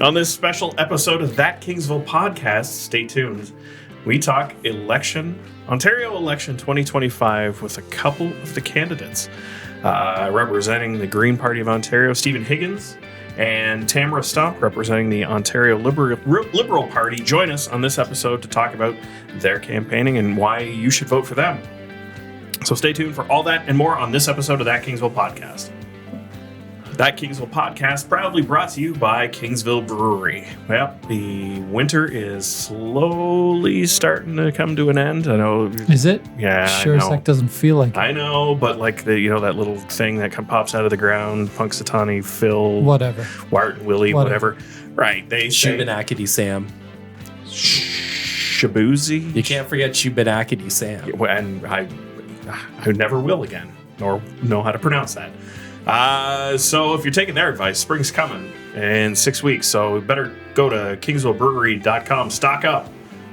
On this special episode of That Kingsville Podcast, stay tuned. We talk Ontario election 2025 with a couple of the candidates. Representing the Green Party of Ontario, Stephen Higgins, and Tamara Stomp, representing the Ontario Liberal Party. Join us on this episode to talk about their campaigning and why you should vote for them. So stay tuned for all that and more on this episode of That Kingsville Podcast. That Kingsville Podcast proudly brought to you by Kingsville Brewery. Well, the winter is slowly starting to come to an end. I know. Is it? Yeah, sure as heck doesn't feel like it. I know, but like that little thing that pops out of the ground, Punxsutawney Phil, whatever, Wart Willie, whatever. Right? They say Shubenacadie Sam. Shabuzi. You can't forget Shubenacadie Sam. Yeah, and I never will again, nor know how to pronounce that. So if you're taking their advice, spring's coming in 6 weeks. So we better go to kingsvillebrewery.com, stock up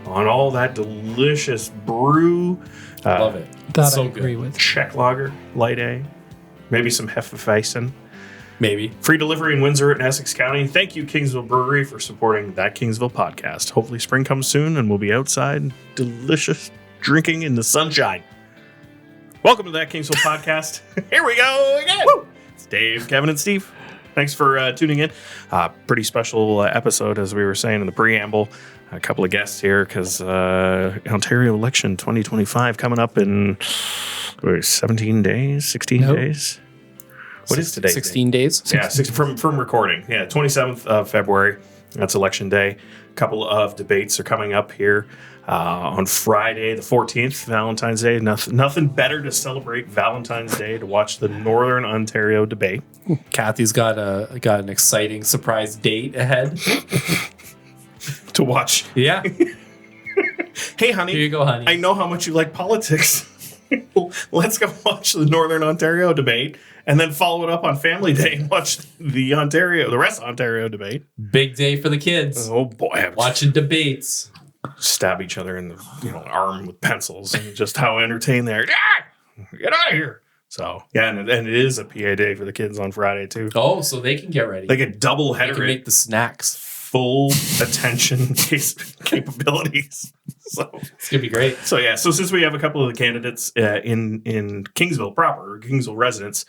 on all that delicious brew. Love it. That so I agree good. with. Czech lager, light A, maybe some Hefeweizen. Maybe. Free delivery in Windsor and Essex County. Thank you, Kingsville Brewery, for supporting That Kingsville Podcast. Hopefully spring comes soon and we'll be outside delicious drinking in the sunshine. Welcome to That Kingsville Podcast. Here we go again. Woo! It's Dave, Kevin, and Steve. Thanks for tuning in. Pretty special episode, as we were saying in the preamble. A couple of guests here because Ontario election 2025 coming up in 17 days, 16 days. What is today? 16 days? Yeah, from recording. Yeah, 27th of February. That's election day. A couple of debates are coming up here on Friday, the 14th, Valentine's Day. Nothing better to celebrate Valentine's Day to watch the Northern Ontario debate. Kathy's got an exciting surprise date ahead to watch. Yeah. Hey, honey. Here you go, honey. I know how much you like politics. Let's go watch the Northern Ontario debate and then follow it up on Family Day and watch the rest of Ontario debate. Big day for the kids. Oh boy, watching debates. Stab each other in the arm with pencils and just how entertained they are. Get out of here. So yeah, and it is a PA day for the kids on Friday too. Oh, so they can get ready. They get double header. They can make the snacks. Full attention capabilities. So it's gonna be great. So yeah, so since we have a couple of the candidates in Kingsville proper, Kingsville residents,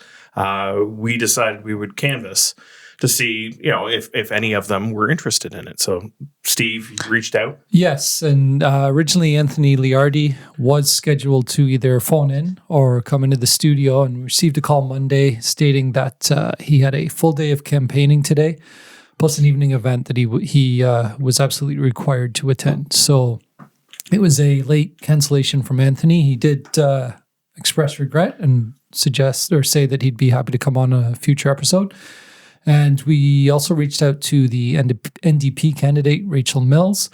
we decided we would canvass to see, if any of them were interested in it. So Steve, you reached out? Yes, and originally Anthony Liardi was scheduled to either phone in or come into the studio, and received a call Monday stating that he had a full day of campaigning today, plus an evening event that he was absolutely required to attend. So it was a late cancellation from Anthony. He did express regret and say that he'd be happy to come on a future episode. And we also reached out to the NDP candidate, Rachel Mills.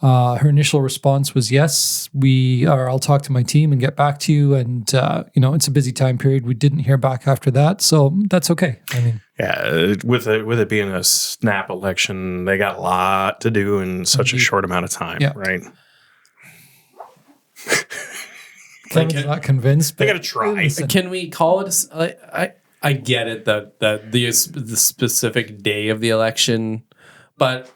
Her initial response was yes, I'll talk to my team and get back to you. And, it's a busy time period. We didn't hear back after that. So that's okay. I mean, yeah, with it being a snap election, they got a lot to do in such a short amount of time, right? Kevin's not convinced. They got to try. Listen. Can we call it? I get it that the specific day of the election, but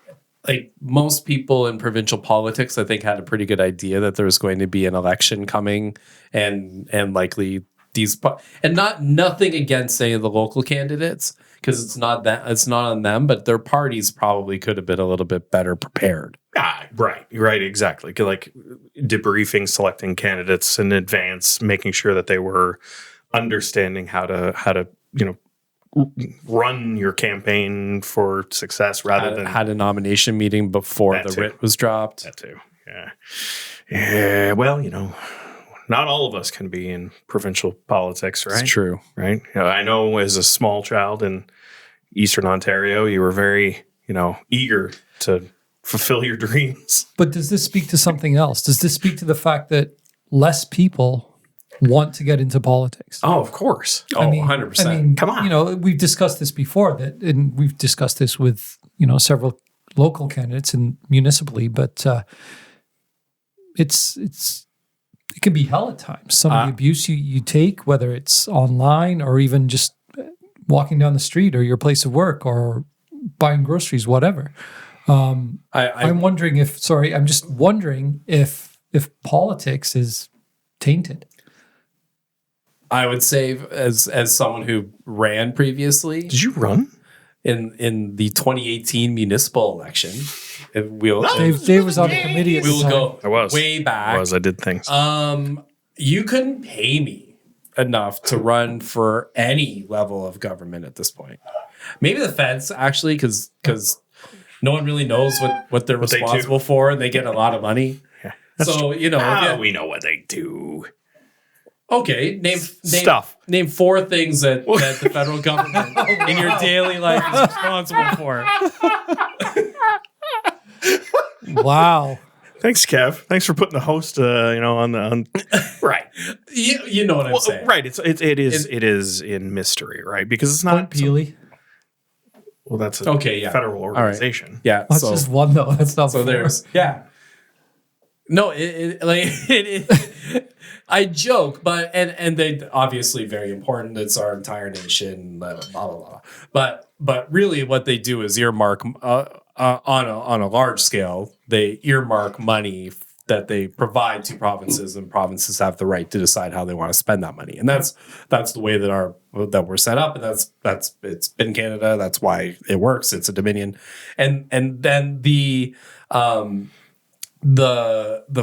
like most people in provincial politics, I think had a pretty good idea that there was going to be an election coming, and likely nothing against any of the local candidates, because it's not on them, but their parties probably could have been a little bit better prepared. Right, exactly. Like debriefing, selecting candidates in advance, making sure that they were understanding how to run your campaign for success rather than had a nomination meeting before the writ was dropped. That too, yeah. Well, not all of us can be in provincial politics, right? It's true, right? I know as a small child in Eastern Ontario, you were very, eager to fulfill your dreams. But does this speak to something else? Does this speak to the fact that less people want to get into politics? Oh, of course. 100%. Come on. We've discussed this before, and we've discussed this with, several local candidates and municipally, but it can be hell at times. Some of the abuse you take, whether it's online or even just walking down the street or your place of work or buying groceries, whatever. I'm just wondering if politics is tainted. I would say, as someone who ran previously, Did you run? in the 2018 municipal election, Dave was on the committee at the we'll time. go I was. way back. I did things. You couldn't pay me enough to run for any level of government at this point. Maybe the feds, actually, because no one really knows what they're responsible for, and they get a lot of money. Yeah, so we know what they do. Okay, name Stuff. Name 4 things that the federal government in your daily life is responsible for. Wow. Thanks, Kev. Thanks for putting the host, on right. You know what I'm saying, right? It is in mystery, right? Because it's not Peely. Well, that's a federal organization. Right. Yeah, that's just one though. That's not so. There's No, I joke, but and they obviously very important. It's our entire nation, blah blah blah. But really, what they do is earmark on a large scale. They earmark money that they provide to provinces, and provinces have the right to decide how they want to spend that money. And that's the way that we're set up, and that's it's been Canada. That's why it works. It's a dominion, and then the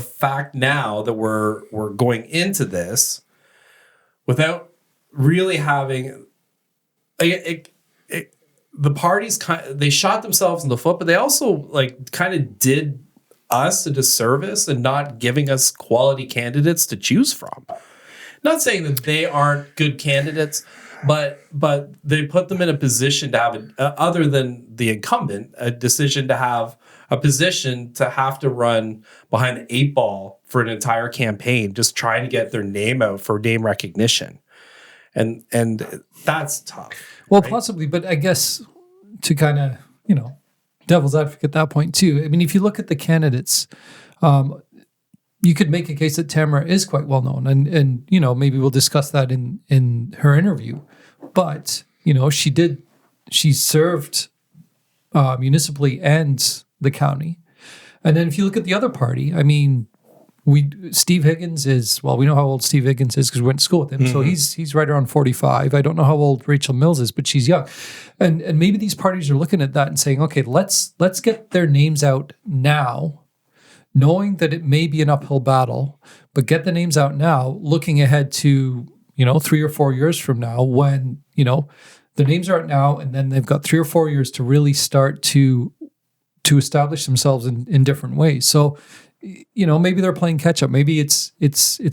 fact now that we're going into this without really having the parties they shot themselves in the foot, but they also kind of did us a disservice in not giving us quality candidates to choose from. Not saying that they aren't good candidates, but they put them in a position to have other than the incumbent, a decision to have a position to have to run behind the 8 ball for an entire campaign, just trying to get their name out for name recognition. And that's tough. Well, right? Possibly, but I guess to kind of, devil's advocate at that point too. I mean, if you look at the candidates, you could make a case that Tamara is quite well known, and maybe we'll discuss that in her interview. But she served municipally and the county. And then if you look at the other party, I mean, Steve Higgins we know how old Steve Higgins is because we went to school with him. Mm-hmm. So he's right around 45. I don't know how old Rachel Mills is, but she's young. And maybe these parties are looking at that and saying, okay, let's get their names out now, knowing that it may be an uphill battle, but get the names out now, looking ahead to, 3 or 4 years from now when, the names are out now, and then they've got 3 or 4 years to really start to establish themselves in different ways. So, maybe they're playing catch up. Maybe it's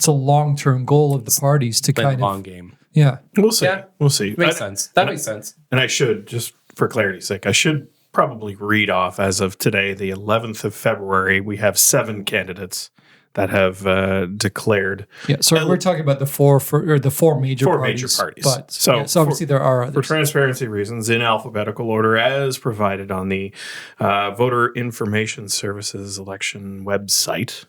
a long-term goal of the parties to kind of long game. Yeah. We'll see. Yeah. We'll see. Makes sense. That makes sense. And I should, just for clarity's sake, I should probably read off as of today, the 11th of February, we have 7 candidates that have declared. Yeah, so we're talking about the four major parties. But so obviously there are others. For transparency reasons, in alphabetical order as provided on the Voter Information Services election website.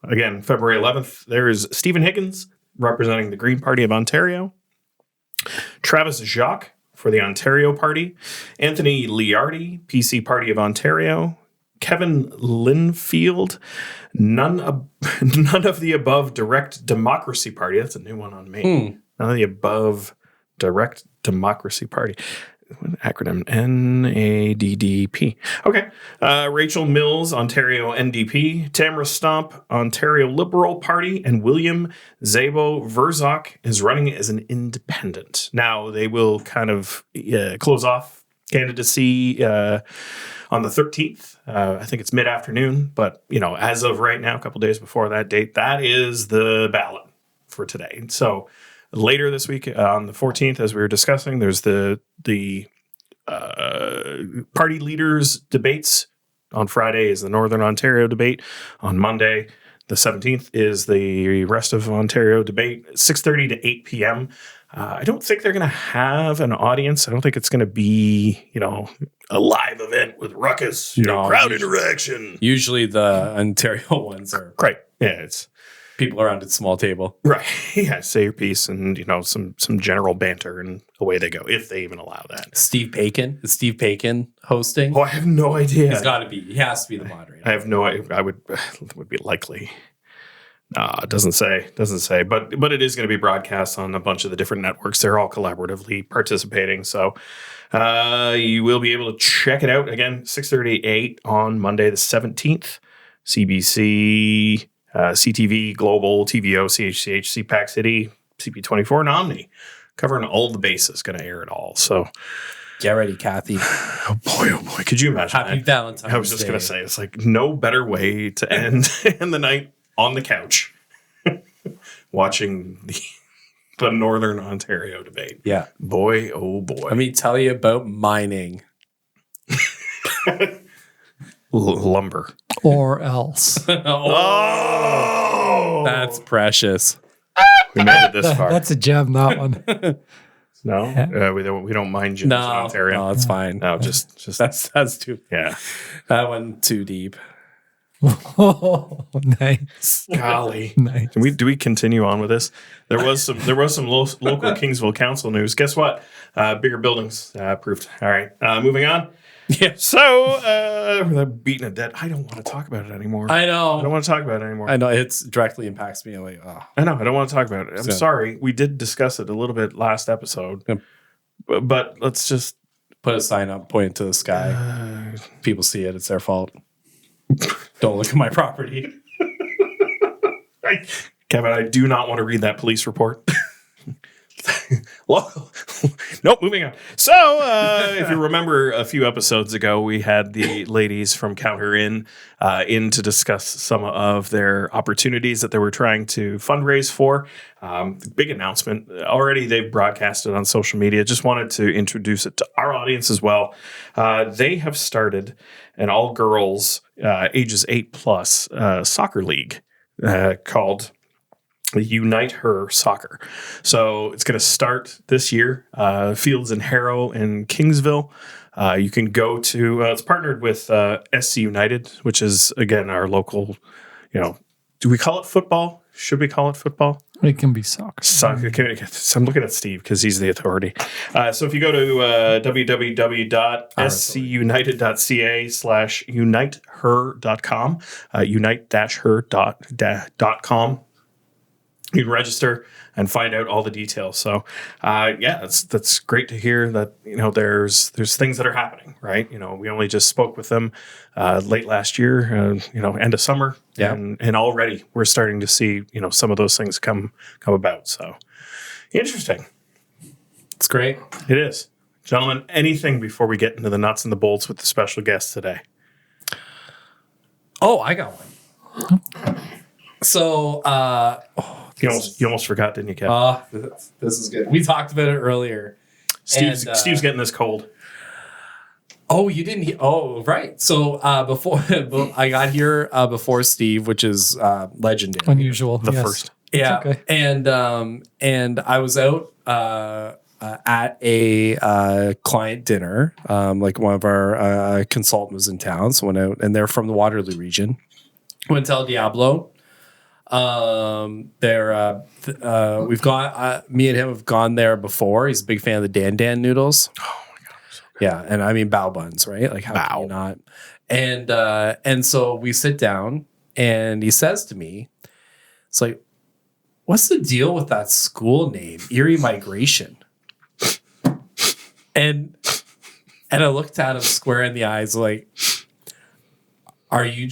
Again, February 11th, there is Stephen Higgins representing the Green Party of Ontario, Travis Jacques for the Ontario Party, Anthony Liardi, PC Party of Ontario, Kevin Linfield, none of the above Direct Democracy Party. That's a new one on me. None of the above Direct Democracy Party. Acronym NADDP. Okay. Rachel Mills, Ontario NDP. Tamara Stomp, Ontario Liberal Party. And William Zabo Verzok is running as an independent. Now, they will kind of close off candidacy on the 13th. I think it's mid-afternoon. But, as of right now, a couple days before that date, that is the ballot for today. So later this week, on the 14th, as we were discussing, there's the party leaders debates. On Friday is the Northern Ontario debate. On Monday, the 17th, is the rest of Ontario debate, 6:30 to 8 p.m. I don't think they're going to have an audience. I don't think it's going to be, a live event with ruckus, crowd interaction. Usually the Ontario ones are. Right. Yeah, People around at small table. Right. Yeah. Say your piece and, some general banter and away they go, if they even allow that. Steve Paikin. Is Steve Paikin hosting? Oh, I have no idea. He's got to be. He has to be the moderator. I have no idea. It would be likely. It doesn't say, but it is going to be broadcast on a bunch of the different networks. They're all collaboratively participating. So you will be able to check it out again, 6:30 to 8 on Monday, the 17th. CBC, CTV, Global, TVO, CHCH, CPAC City, CP24, and Omni. Covering all the bases, going to air it all. So get ready, Kathy. Oh boy. Could you imagine Happy Valentine's Day. I was just going to say, it's like no better way to end the night on the couch watching the Northern Ontario debate. Yeah. Boy, oh boy. Let me tell you about mining. Lumber. Or else. Oh! That's precious. We made it this far. That's a gem, that one. No? Yeah. We don't mind gyms in Ontario. No, it's fine. No, just That's too. yeah. That one too deep. Oh, nice. Golly. Nice. Do we continue on with this? There was some local Kingsville Council news. Guess what? Bigger buildings approved. All right. Moving on. Yeah. So they're beating a dead. I don't want to talk about it anymore. I I don't know. want to talk about it anymore. I know. It directly impacts me. I'm like, oh. I know. I don't want to talk about it. I'm So- sorry. We did discuss it a little bit last episode, Yep. but let's just. Put a sign up, point to the sky. People see it. It's their fault. Don't look at my property. Kevin, I do not want to read that police report. Nope, moving on. So, if you remember a few episodes ago, we had the ladies from Counter in to discuss some of their opportunities that they were trying to fundraise for. Big announcement. Already they've broadcasted on social media. Just wanted to introduce it to our audience as well. They have started an all-girls ages 8+ soccer league called Unite Her Soccer. So it's going to start this year. Fields in Harrow and Kingsville. You can go to, it's partnered with SC United, which is, again, our local, do we call it football? Should we call it football? It can be soccer. Soccer. I'm looking at Steve because he's the authority. So if you go to www.scunited.ca/uniteher.com, unite-her.com, you can register and find out all the details. So, that's great to hear that, there's things that are happening, right? We only just spoke with them late last year, end of summer. Yeah. And already we're starting to see, some of those things come about. So interesting. It's great. It is. Gentlemen, anything before we get into the nuts and the bolts with the special guest today? Oh, I got one. So, You almost forgot, didn't you, Kevin? this is good. We talked about it earlier. Steve's getting this cold. Oh, you didn't. Oh, right. So before I got here before Steve, which is legendary, Unusual. The yes. first. yeah. okay. And I was out at a client dinner. Like one of our consultants was in town, so went out, and they're from the Waterloo region. Went to El Diablo. We've gone. Me and him have gone there before. He's a big fan of the Dan noodles. Oh my God. Yeah, and I mean bao buns, right? Like how can you not? And so we sit down, and he says to me, "It's like, what's the deal with that school name, Erie Migration?" and I looked at him square in the eyes, like, "Are you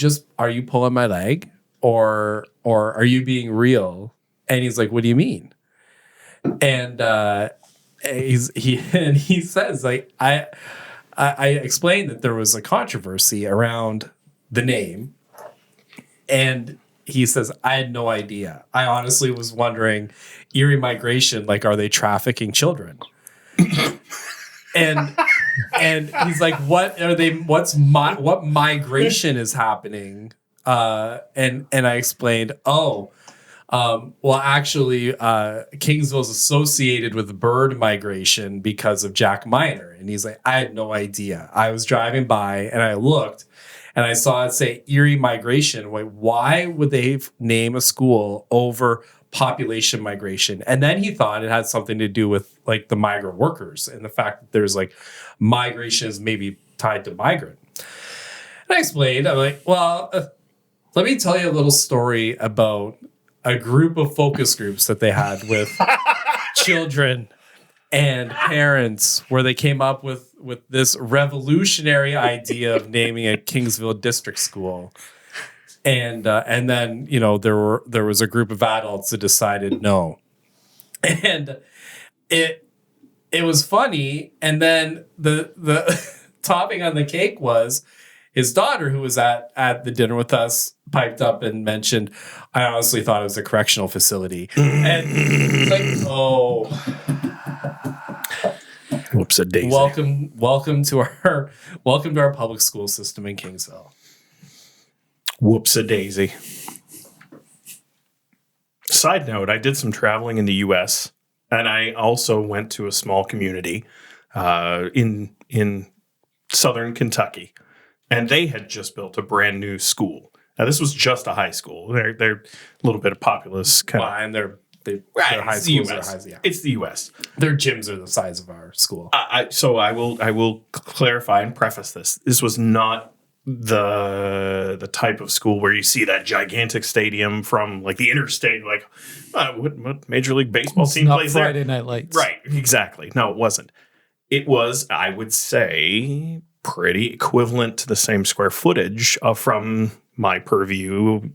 pulling my leg, or are you being real?" And he's like, "What do you mean?" And he says, like, I explained that there was a controversy around the name, and he says, "I had no idea. I honestly was wondering, Erie Migration, like, are they trafficking children?" and he's like, "What are they? What migration is happening?" And I explained, well, actually, Kingsville is associated with bird migration because of Jack Miner. And he's like, "I had no idea. I was driving by and I looked, and I saw it say Erie migration. Why would they name a school over population migration? And then he thought it had something to do with like the migrant workers and the fact that there's like migration is maybe tied to migrant. And I explained, I'm like, well, let me tell you a little story about a group of focus groups that they had with children and parents, where they came up with this revolutionary idea of naming a Kingsville district school. And then, you know, there was a group of adults that decided no. And it was funny. And then the topping on the cake was his daughter, who was at the dinner with us, piped up and mentioned, I honestly thought it was a correctional facility. And it's like, oh, whoops a daisy. Welcome to our public school system in Kingsville. Whoops a daisy. Side note, I did some traveling in the U.S. and I also went to a small community in southern Kentucky, and they had just built a brand new school. Now, this was just a high school. They're a little bit of populace kind of. And their high It's the schools US. are high. Yeah. It's the U.S. Their gyms are the size of our school. So I will clarify and preface this. This was not the type of school where you see that gigantic stadium from like the interstate, like what Major League Baseball team plays there? Friday Night Lights. Right, exactly. No, it wasn't. It was, I would say, pretty equivalent to the same square footage from my purview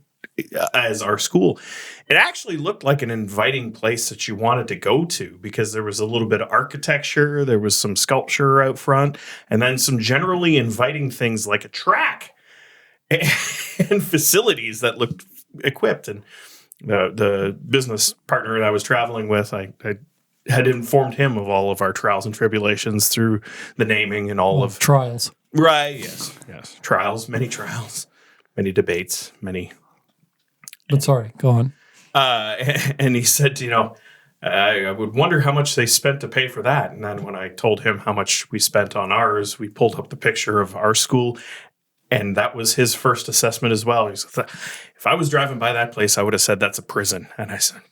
as our school. It actually looked like an inviting place that you wanted to go to because there was a little bit of architecture, there was some sculpture out front, and then some generally inviting things like a track and facilities that looked equipped. And the business partner that I was traveling with, I had informed him of all of our trials and tribulations through the naming and all of trials. Right. Yes. Trials, many debates, many. But sorry, go on. And he said, I would wonder how much they spent to pay for that. And then when I told him how much we spent on ours, we pulled up the picture of our school. And that was his first assessment as well. He said, if I was driving by that place, I would have said that's a prison. And I said,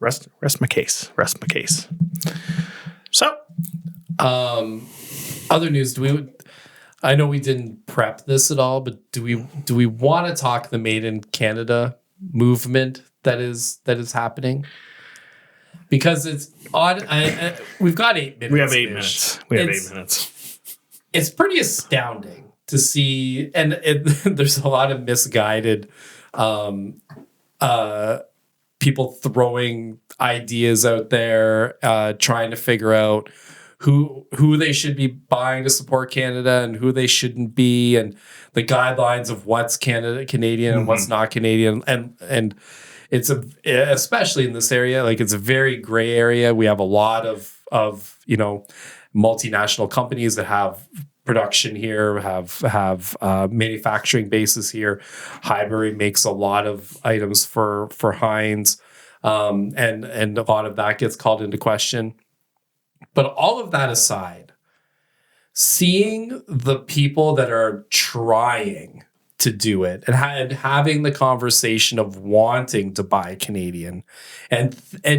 rest my case. So, other news, I know we didn't prep this at all, but do we want to talk the Made in Canada movement that is happening? Because it's on. We've got 8 minutes. We have 8 minutes. 8 minutes. It's pretty astounding to see, and there's a lot of misguided people throwing ideas out there, trying to figure out who they should be buying to support Canada and who they shouldn't be, and the guidelines of what's Canadian and what's not Canadian, and it's especially in this area, like it's a very gray area. We have a lot of multinational companies that have production here, have manufacturing bases here. Highbury makes a lot of items for Heinz, and a lot of that gets called into question. But all of that aside, seeing the people that are trying to do it and having the conversation of wanting to buy Canadian and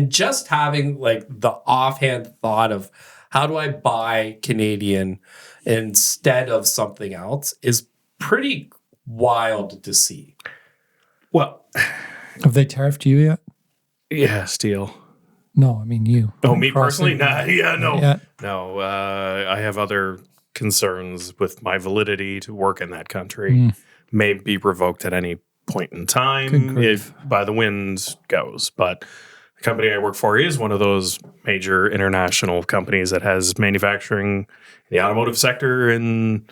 just having like the offhand thought of how do I buy Canadian instead of something else is pretty wild to see. Well, have they tariffed you yet? Yeah, Steele. No, I mean you. Oh, me personally? Nah, no. No, I have other concerns with my validity to work in that country. May be revoked at any point in time if by the winds goes. But the company I work for is one of those major international companies that has manufacturing in the automotive sector in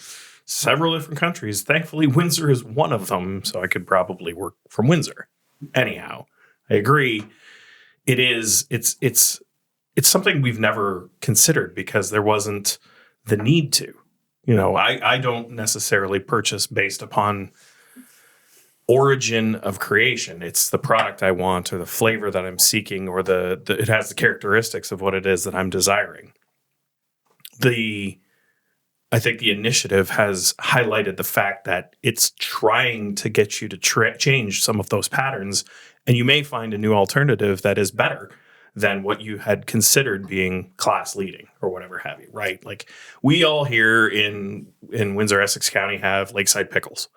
several different countries. Thankfully, Windsor is one of them, so I could probably work from Windsor. Anyhow, I agree. It's something we've never considered because there wasn't the need to. I don't necessarily purchase based upon origin of creation. It's the product I want or the flavor that I'm seeking or it has the characteristics of what it is that I'm desiring. I think the initiative has highlighted the fact that it's trying to get you to change some of those patterns, and you may find a new alternative that is better than what you had considered being class leading or whatever have you, right? Like we all here in Windsor, Essex County have lakeside pickles.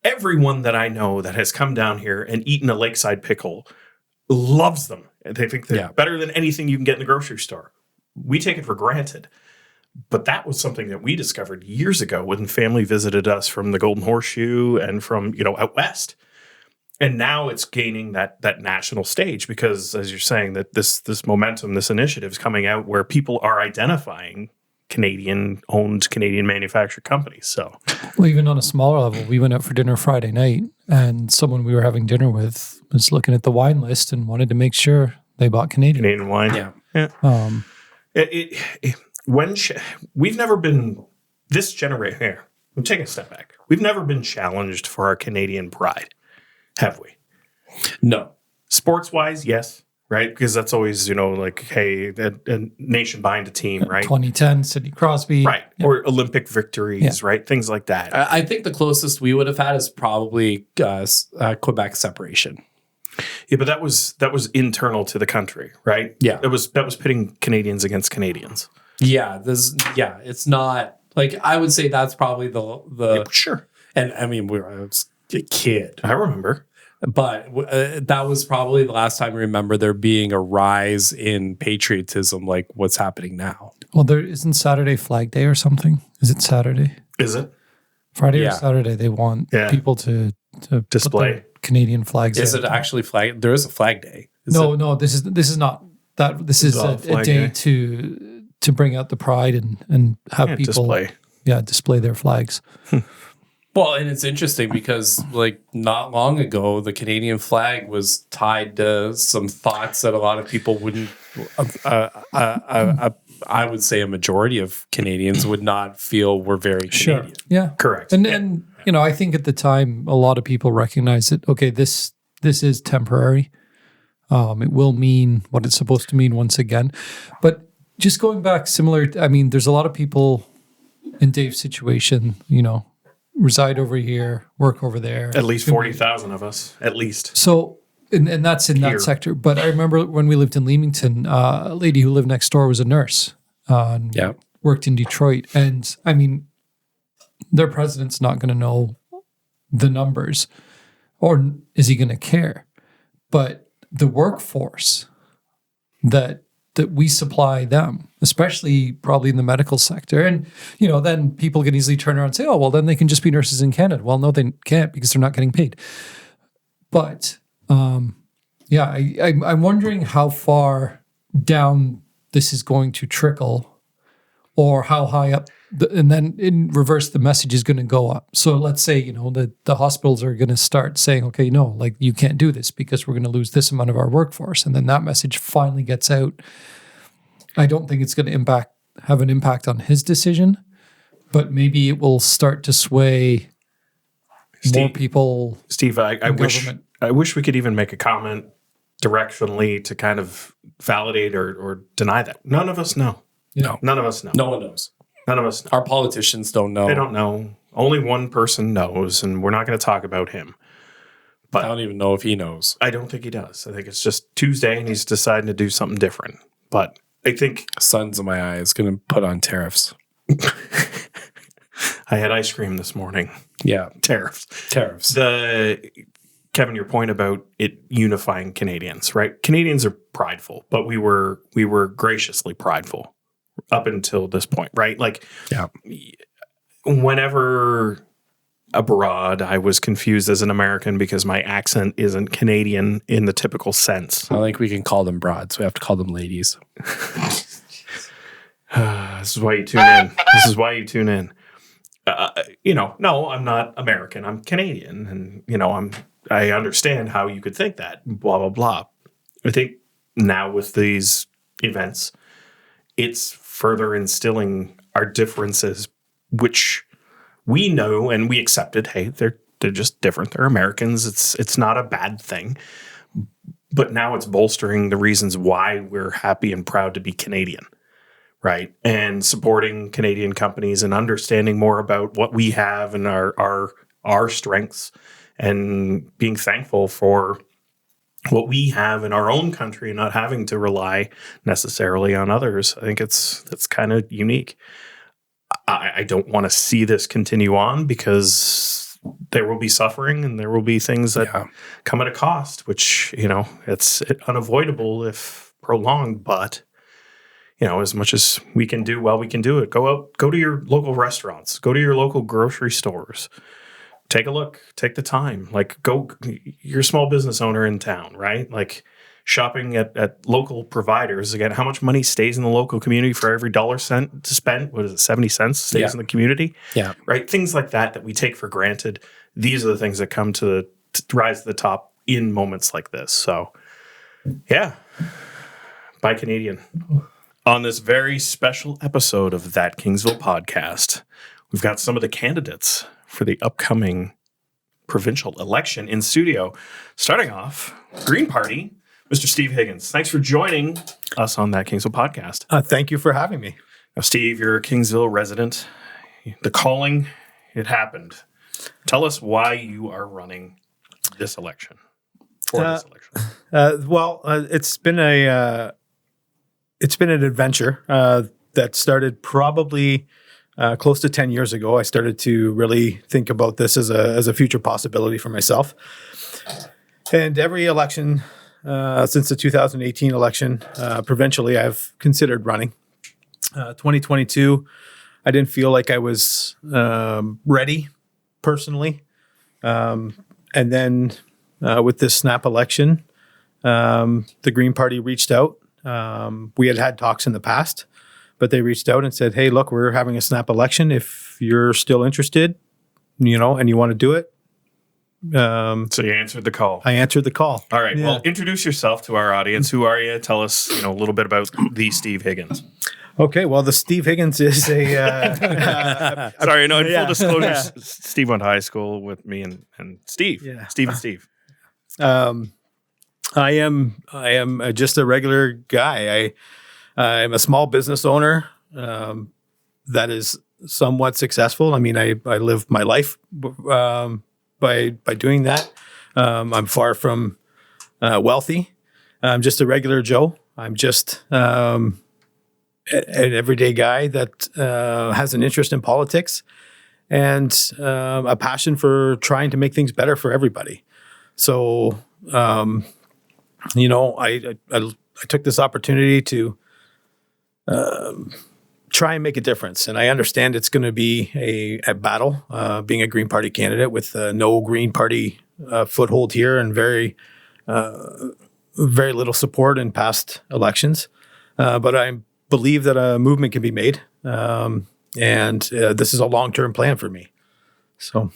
Everyone that I know that has come down here and eaten a lakeside pickle loves them. They think they're better than anything you can get in the grocery store. We take it for granted. But that was something that we discovered years ago when family visited us from the Golden Horseshoe and from, out west. And now it's gaining that national stage because, as you're saying, that this momentum, this initiative is coming out where people are identifying Canadian-owned, Canadian-manufactured companies. So, well, even on a smaller level, we went out for dinner Friday night, and someone we were having dinner with was looking at the wine list and wanted to make sure they bought Canadian wine. Yeah. We've never been this generation here. I'm taking a step back. We've never been challenged for our Canadian pride, have we? No. Sports-wise, yes. Right, because that's always, hey, a nation behind a team, right? 2010, Sidney Crosby. Right, or Olympic victories, right? Things like that. I think the closest we would have had is probably Quebec separation. Yeah, but that was internal to the country, right? Yeah. That was pitting Canadians against Canadians. Yeah, it's not, like, I would say that's probably the sure. And I mean, I was a kid. I remember. But that was probably the last time I remember there being a rise in patriotism like what's happening now. Well, there isn't Saturday Flag Day or something. Is it Saturday? Is it? Friday or Saturday, they want people to display Canadian flags. Is it actually flag? There is a Flag Day. No, this is not that. This is a day to bring out the pride and have people display their flags. Well, and it's interesting because, like, not long ago, the Canadian flag was tied to some thoughts that a lot of people wouldn't. I would say a majority of Canadians would not feel were very Canadian. Sure. Yeah, correct. And I think at the time, a lot of people recognized that. Okay, this is temporary. It will mean what it's supposed to mean once again. But just going back, similar. I mean, there's a lot of people in Dave's situation. Reside over here, work over there. At least 40,000 of us, at least. So, and that's in that sector. But I remember when we lived in Leamington, a lady who lived next door was a nurse. Worked in Detroit. And I mean, their president's not going to know the numbers, or is he going to care? But the workforce that we supply them, especially probably in the medical sector. And, then people can easily turn around and say, oh, well, then they can just be nurses in Canada. Well, no, they can't because they're not getting paid. But, I'm wondering how far down this is going to trickle or how high up. And then in reverse, the message is going to go up. So let's say, the hospitals are going to start saying, okay, no, like you can't do this because we're going to lose this amount of our workforce. And then that message finally gets out. I don't think it's going to have an impact on his decision, but maybe it will start to sway more people. Steve, I wish we could even make a comment directionally to kind of validate or deny that. None of us know. No. None of us know. No one knows. None of us know. Our politicians don't know. They don't know. Only one person knows, and we're not going to talk about him. But I don't even know if he knows. I don't think he does. I think it's just Tuesday, and he's deciding to do something different. But I think... Sun's in my eyes. Going to put on tariffs. I had ice cream this morning. Yeah. Tariffs. Kevin, your point about it unifying Canadians, right? Canadians are prideful, but we were graciously prideful up until this point, right? Like, whenever abroad, I was confused as an American because my accent isn't Canadian in the typical sense. I don't think we can call them broads. We have to call them ladies. This is why you tune in. No, I'm not American. I'm Canadian, and I understand how you could think that. Blah blah blah. I think now with these events, it's further instilling our differences, which we know and we accepted. Hey, they're just different. They're Americans. It's not a bad thing. But now it's bolstering the reasons why we're happy and proud to be Canadian, right? And supporting Canadian companies and understanding more about what we have and our strengths, and being thankful for what we have in our own country and not having to rely necessarily on others. I think that's kind of unique. I don't want to see this continue on, because there will be suffering and there will be things that come at a cost, which, it's unavoidable if prolonged. But, as much as we can do while we can do it, go to your local restaurants, go to your local grocery stores. Take a look, take the time, you're a small business owner in town, right? Shopping at local providers. Again, how much money stays in the local community for every dollar cent to spend? What is it, 70 cents stays in the community? Yeah. Right? Things like that we take for granted. These are the things that come to rise to the top in moments like this. So, yeah. Bye, Canadian. On this very special episode of That Kingsville Podcast, we've got some of the candidates for the upcoming provincial election in studio. Starting off, Green Party, Mr. Steve Higgins. Thanks for joining us on That Kingsville Podcast. Thank you for having me. Now, Steve, you're a Kingsville resident. The calling, it happened. Tell us why you are running this election. It's been an adventure that started probably close to 10 years ago. I started to really think about this as a future possibility for myself. And every election since the 2018 election, provincially, I've considered running. 2022, I didn't feel like I was ready personally. And then with this snap election, the Green Party reached out. We had talks in the past, but they reached out and said, "Hey, look, we're having a snap election. If you're still interested, and you want to do it." So you answered the call. I answered the call. All right. Yeah. Well, introduce yourself to our audience. Who are you? Tell us, a little bit about the Steve Higgins. Okay. Well, the Steve Higgins is a. Sorry, in full disclosure, Steve went to high school with me and Steve. Yeah. Steve and Steve. I am just a regular guy. I'm a small business owner that is somewhat successful. I mean, I live my life by doing that. I'm far from wealthy. I'm just a regular Joe. I'm just an everyday guy that has an interest in politics and a passion for trying to make things better for everybody. So, I took this opportunity to try and make a difference. And I understand it's going to be a battle, being a Green Party candidate with no Green Party foothold here and very little support in past elections. But I believe that a movement can be made. And this is a long-term plan for me. So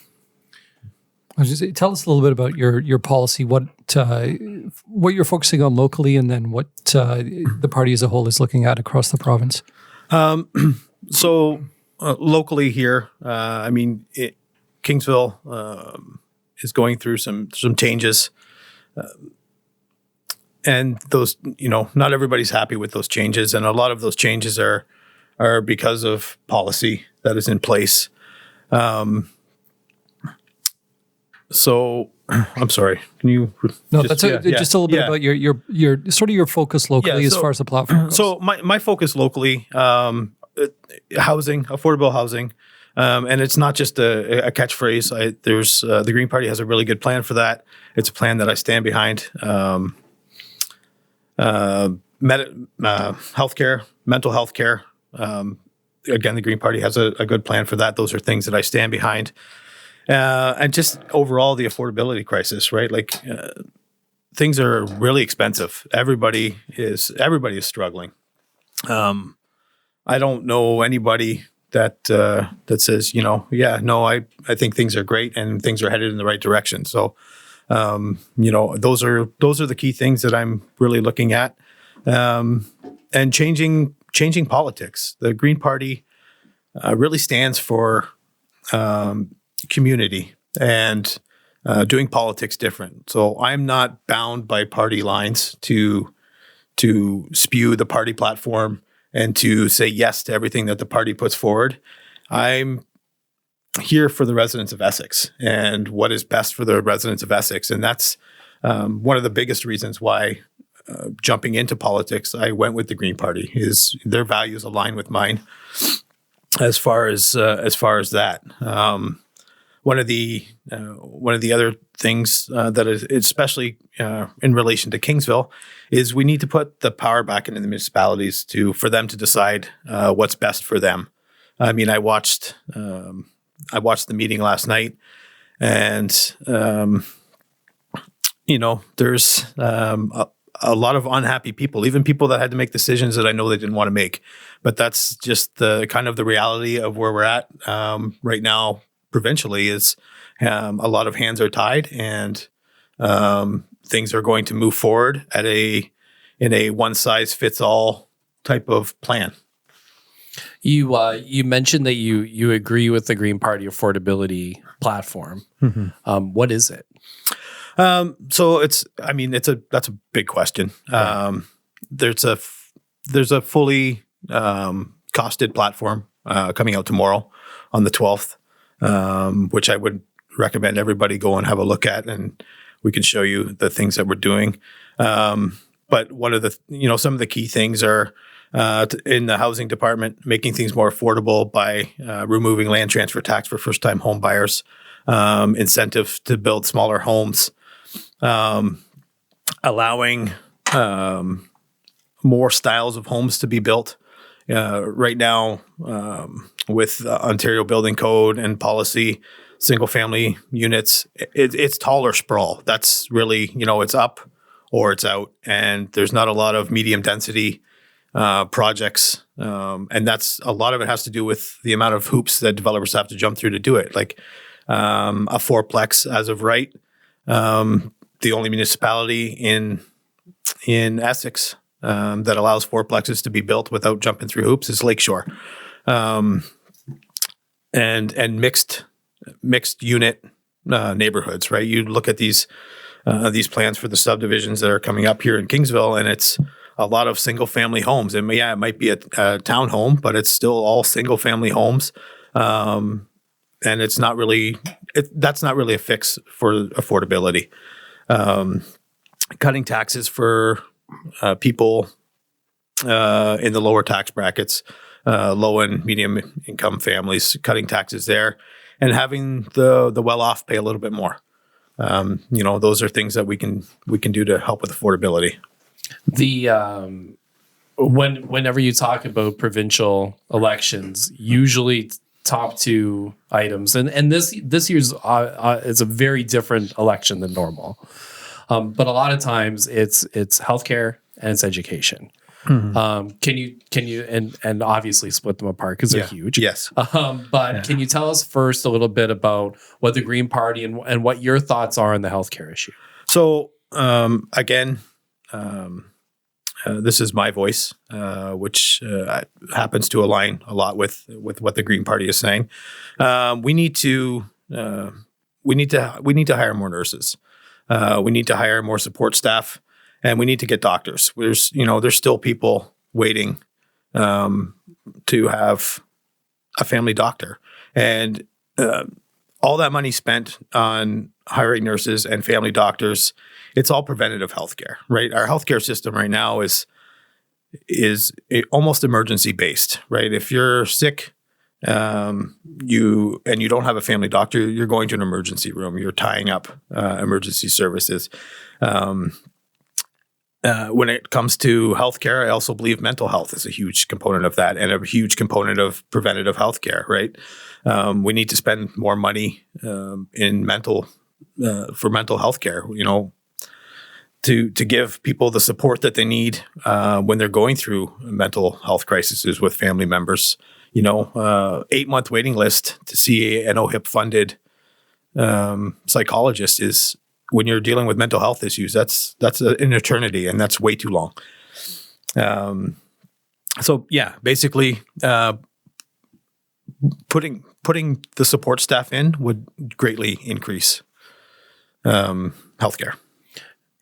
I was just say, tell us a little bit about your policy, what you're focusing on locally, and then what the party as a whole is looking at across the province. So locally here, Kingsville is going through some changes, and those, not everybody's happy with those changes, and a lot of those changes are because of policy that is in place. So I'm sorry. Can you? No, just a little bit about your sort of your focus locally as far as the platform goes. So my focus locally, housing, affordable housing, and it's not just a catchphrase. There's the Green Party has a really good plan for that. It's a plan that I stand behind. Healthcare, mental health care. Again, the Green Party has a good plan for that. Those are things that I stand behind. And just overall the affordability crisis, right? Things are really expensive. Everybody is struggling. I don't know anybody that says, I think things are great and things are headed in the right direction. So, those are the key things that I'm really looking at, and changing politics. The Green Party really stands for community and doing politics different. So I'm not bound by party lines to spew the party platform and to say yes to everything that the party puts forward. I'm here for the residents of Essex and what is best for the residents of Essex. And that's one of the biggest reasons why jumping into politics, I went with the Green Party, is their values align with mine as far as that. One of the other things that is especially in relation to Kingsville is we need to put the power back into the municipalities for them to decide what's best for them. I mean, I watched the meeting last night, and there's a lot of unhappy people, even people that had to make decisions that I know they didn't want to make. But that's just the kind of the reality of where we're at right now. Provincially, is a lot of hands are tied, and things are going to move forward in a one size fits all type of plan. You mentioned that you agree with the Green Party affordability platform. Mm-hmm. What is it? So that's a big question. Right. There's a fully costed platform coming out tomorrow on the 12th. Which I would recommend everybody go and have a look at, and we can show you the things that we're doing. But one of the, some of the key things are in the housing department, making things more affordable by removing land transfer tax for first-time home buyers, incentive to build smaller homes, allowing more styles of homes to be built. Right now, with Ontario Building Code and policy, single-family units, it's taller sprawl. That's really, it's up or it's out, and there's not a lot of medium-density projects, and that's a lot of it has to do with the amount of hoops that developers have to jump through to do it. Like a fourplex, as of right, the only municipality in Essex that allows fourplexes to be built without jumping through hoops is Lakeshore, and mixed unit neighborhoods. Right, you look at these plans for the subdivisions that are coming up here in Kingsville, and it's a lot of single family homes. And it might be a townhome, but it's still all single family homes, and it's not really that's not really a fix for affordability. Cutting taxes for people in the lower tax brackets, low and medium income families, cutting taxes there, and having the well-off pay a little bit more. Those are things that we can do to help with affordability. Whenever you talk about provincial elections, usually top two items, and this year's is a very different election than normal. But a lot of times it's healthcare and it's education. Mm-hmm. Can you and obviously split them apart because they're huge. Yes. Can you tell us first a little bit about what the Green Party and what your thoughts are on the healthcare issue? So again, this is my voice, which happens to align a lot with what the Green Party is saying. We need to hire more nurses. We need to hire more support staff, and we need to get doctors. There's still people waiting to have a family doctor, and all that money spent on hiring nurses and family doctors, it's all preventative healthcare, right? Our healthcare system right now is almost emergency based, right? If you're sick, you don't have a family doctor, you're going to an emergency room. You're tying up emergency services. When it comes to healthcare, I also believe mental health is a huge component of that, and a huge component of preventative healthcare. Right? We need to spend more money in for mental healthcare. To give people the support that they need when they're going through mental health crises with family members. 8-month waiting list to see an OHIP funded psychologist is, when you're dealing with mental health issues, that's an eternity, and that's way too long. Basically, putting the support staff in would greatly increase healthcare.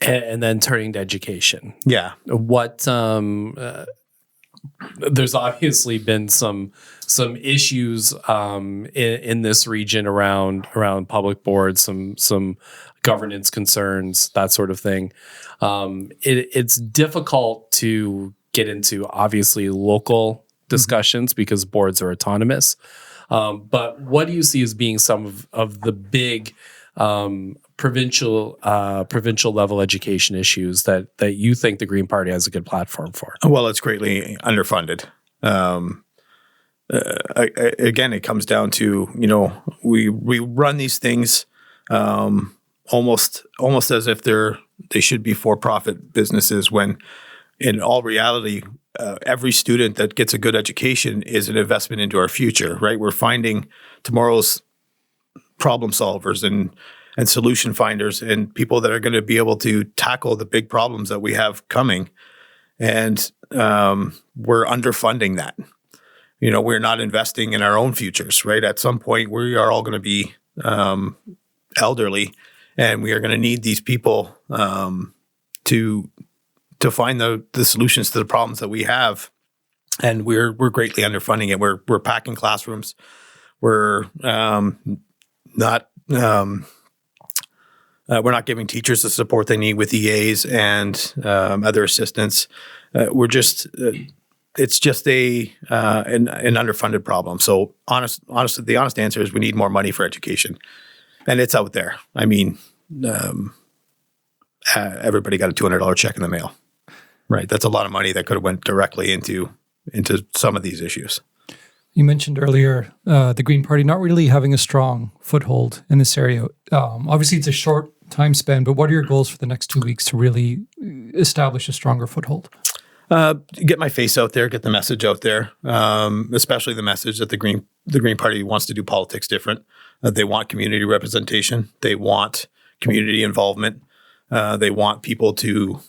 And then turning to education. Yeah. What there's obviously been some issues in this region around public boards, some governance concerns, that sort of thing. It's difficult to get into obviously local discussions because boards are autonomous. But what do you see as being some of the big provincial level education issues that you think the Green Party has a good platform for? Well, it's greatly underfunded. Again, it comes down to, we run these things almost as if they should be for-profit businesses, when in all reality, every student that gets a good education is an investment into our future, right? We're finding tomorrow's problem solvers and solution finders and people that are going to be able to tackle the big problems that we have coming. And we're underfunding that. We're not investing in our own futures, right? At some point, we are all going to be elderly, and we are going to need these people to find the solutions to the problems that we have. And we're greatly underfunding it. We're packing classrooms. We're not giving teachers the support they need with EAs and other assistants. It's just an underfunded problem. So honestly, the honest answer is we need more money for education, and it's out there. I mean, everybody got a $200 check in the mail, right? That's a lot of money that could have went directly into some of these issues. You mentioned earlier the Green Party not really having a strong foothold in this area. Obviously, it's a short time span, but what are your goals for the next 2 weeks to really establish a stronger foothold? Get my face out there, get the message out there, especially the message that the Green Party wants to do politics different. They want community representation. They want community involvement. They want people to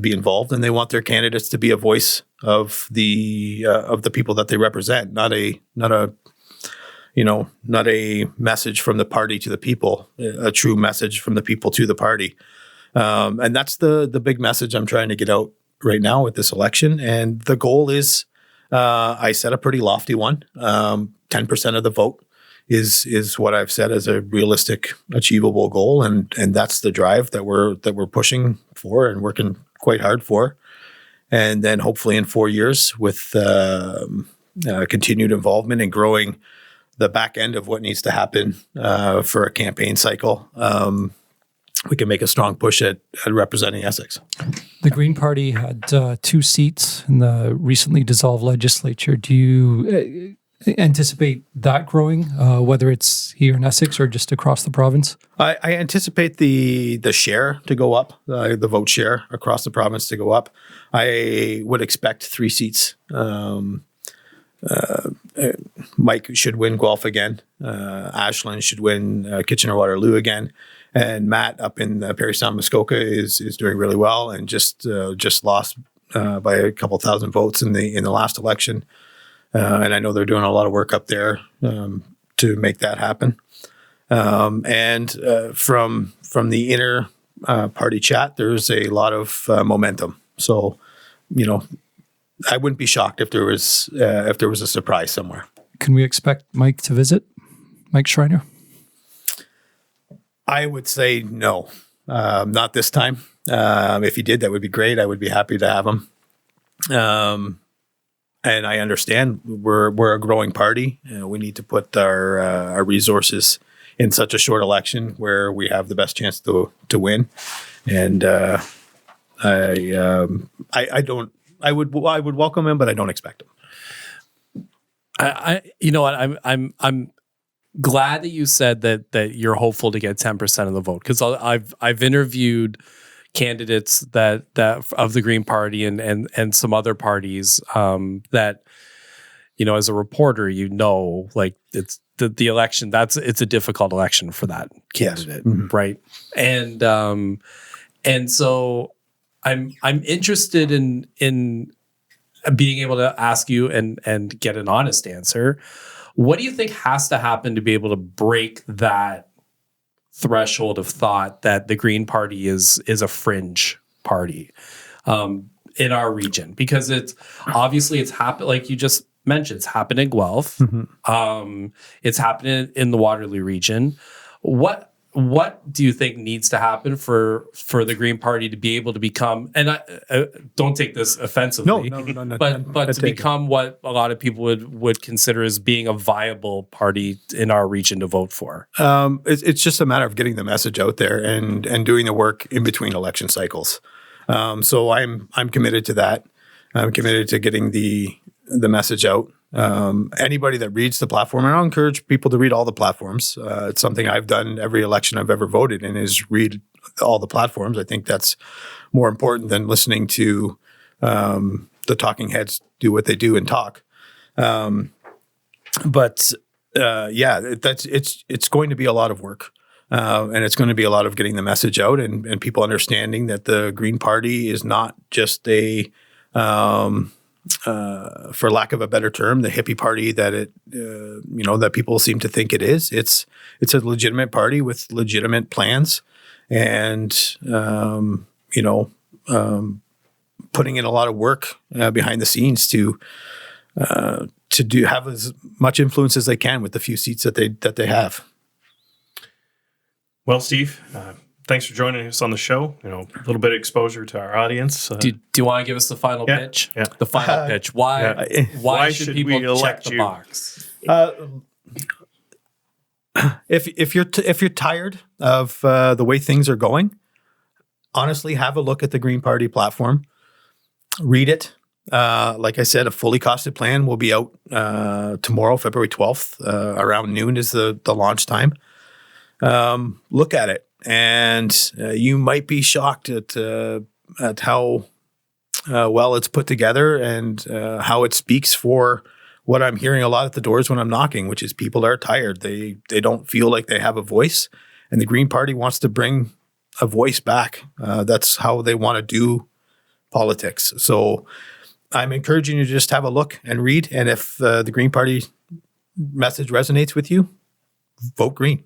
be involved, and they want their candidates to be a voice of the people that they represent, not a message from the party to the people, a true message from the people to the party. And that's the big message I'm trying to get out right now with this election. And the goal is, I set a pretty lofty one. 10% of the vote is what I've set as a realistic, achievable goal. And that's the drive that we're pushing for and working quite hard for. And then hopefully in 4 years with continued involvement and growing the back end of what needs to happen for a campaign cycle, we can make a strong push at representing Essex. The Green Party had 2 seats in the recently dissolved legislature. Do you anticipate that growing, whether it's here in Essex or just across the province? I anticipate the share to go up, the vote share across the province to go up. I would expect 3 seats. Mike should win Guelph again. Ashland should win Kitchener-Waterloo again. And Matt up in Parry Sound Muskoka is doing really well and just lost by a couple thousand votes in the last election. And I know they're doing a lot of work up there to make that happen. And from the inner party chat, there's a lot of momentum. So, I wouldn't be shocked if there was a surprise somewhere. Can we expect Mike to visit? Mike Schreiner? I would say no, not this time. If he did, that would be great. I would be happy to have him. And I understand we're a growing party. We need to put our resources in such a short election where we have the best chance to win. And I would welcome him, but I don't expect him. You know what? I'm glad that you said that you're hopeful to get 10% of the vote, because I've interviewed candidates that of the Green Party and some other parties that, as a reporter, like it's the election, it's a difficult election for that candidate. Yes. Mm-hmm. Right. And so I'm interested in being able to ask you and get an honest answer. What do you think has to happen to be able to break that threshold of thought that the Green Party is a fringe party? in our region? Because it's obviously it's happened, like you just mentioned, it's happened in Guelph. It's happening in the Waterloo region. What do you think needs to happen for the Green Party to be able to become, and I don't take this offensively, No, but to become what a lot of people would consider as being a viable party in our region to vote for? It's just a matter of getting the message out there and doing the work in between election cycles. So I'm committed to that. I'm committed to getting the message out. Anybody that reads the platform, and I'll encourage people to read all the platforms. It's something I've done every election I've ever voted in, is read all the platforms. I think that's more important than listening to the talking heads do what they do and talk. It's going to be a lot of work. And it's going to be a lot of getting the message out and people understanding that the Green Party is not just a for lack of a better term, the hippie party that that people seem to think it is. It's a legitimate party with legitimate plans, and putting in a lot of work behind the scenes to have as much influence as they can with the few seats that they have. Well, Steve, thanks for joining us on the show. A little bit of exposure to our audience. Do you want to give us the final pitch? Yeah. The final pitch. Why should people check the box? If you're tired of the way things are going, honestly, have a look at the Green Party platform. Read it. Like I said, a fully costed plan will be out tomorrow, February 12th. Around noon is the launch time. Look at it. And you might be shocked at how well it's put together and how it speaks for what I'm hearing a lot at the doors when I'm knocking, which is people are tired. They don't feel like they have a voice, and the Green Party wants to bring a voice back. That's how they want to do politics. So I'm encouraging you to just have a look and read. And if the Green Party message resonates with you, vote Green.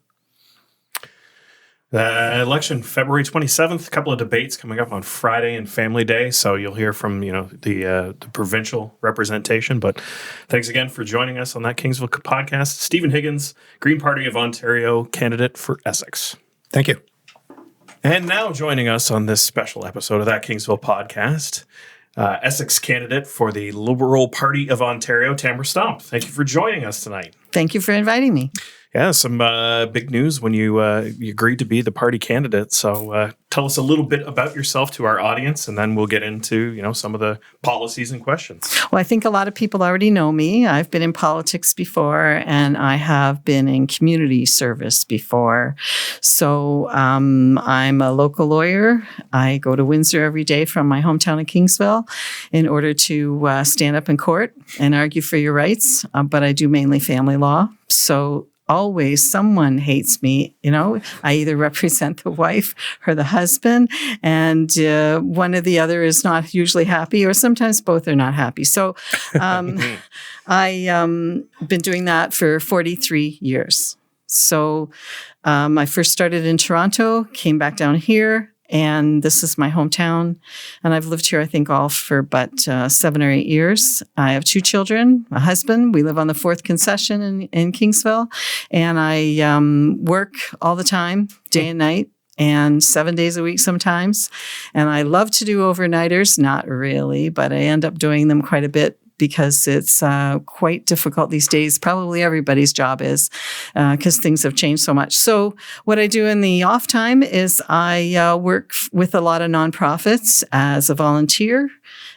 Election February 27th, a couple of debates coming up on Friday and Family Day. So you'll hear from, the provincial representation. But thanks again for joining us on That Kingsville Podcast. Stephen Higgins, Green Party of Ontario candidate for Essex. Thank you. And now joining us on this special episode of That Kingsville Podcast, Essex candidate for the Liberal Party of Ontario, Tamara Stomp. Thank you for joining us tonight. Thank you for inviting me. Yeah, some big news when you agreed to be the party candidate. So tell us a little bit about yourself to our audience, and then we'll get into, some of the policies and questions. Well, I think a lot of people already know me. I've been in politics before, and I have been in community service before. So I'm a local lawyer. I go to Windsor every day from my hometown of Kingsville in order to stand up in court and argue for your rights. But I do mainly family law. So always someone hates me. I either represent the wife or the husband, and one or the other is not usually happy, or sometimes both are not happy. So I been doing that for 43 years. So I first started in Toronto, came back down here, and this is my hometown. And I've lived here, I think, all for about 7 or 8 years. I have 2 children, a husband. We live on the 4th concession in Kingsville. And I work all the time, day and night, and 7 days a week sometimes. And I love to do overnighters. Not really, but I end up doing them quite a bit, because it's quite difficult these days. Probably everybody's job is, because things have changed so much. So what I do in the off time is I work with a lot of nonprofits as a volunteer.